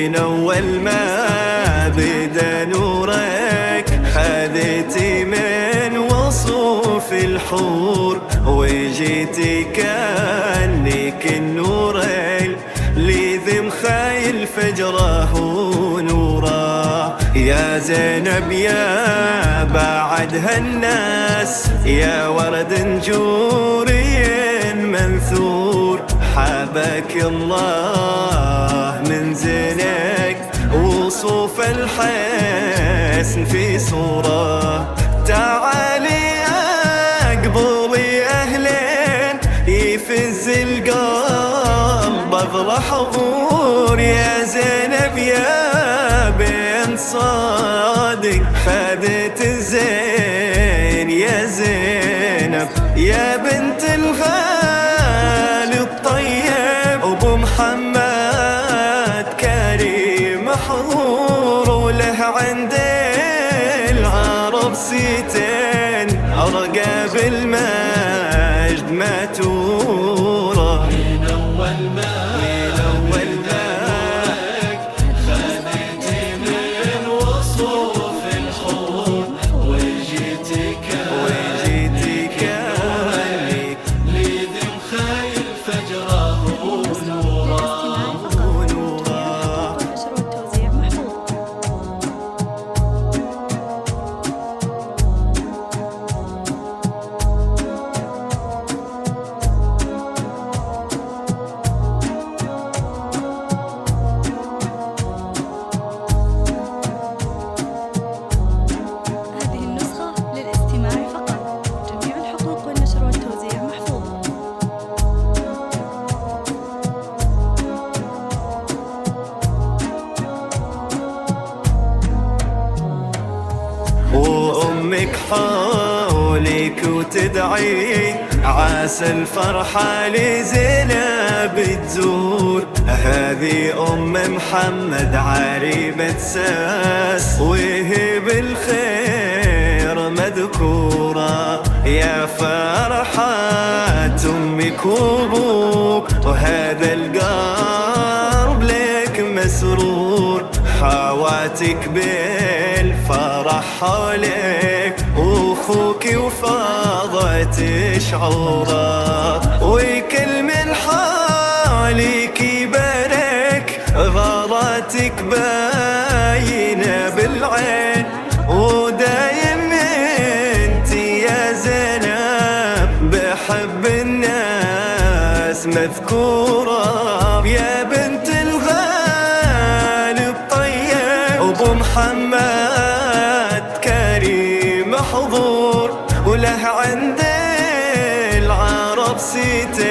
من أول ما بدا نورك خذيتي من وصوف الحور، وجيتي كأنك النور اللي ذي مخايل فجره ونوره. يا زينب يا بعد هالناس، يا ورد نجوري منثور، حبك الله من زينك وصوف الحسن في صورة. تعالي اقبلي اهلين يفز القلب اغلى حضور. يا زينب يا بنت صادق خذت الزين، يا زينب يا بنت الغالي الطيب ابو محمد كريم محظور. وله عند العرب سيتين ارقى بالمجد ما توره. من اول ما خذيتي من وصوف الحور، وجيتي كأنك لذي مخايل فجره ونوره. وأمك حولك وتدعي عسى الفرحة لزينب تزور. هذه أم محمد عريبة ساس، وهي بالخير مذكورة. يا فرحة أمك وأبوك، وهذا القلب لك مسرور. حواتك بالفرح حولك، واخوك وفاضت شعوره. وكل من حالك يبارك، غاراتك باينه بالعين. ودايم انت يا زينب بحب الناس مذكوره. يا بنت الغالي الطيب ابو محمد كريم محظور، وله عند العرب سيتين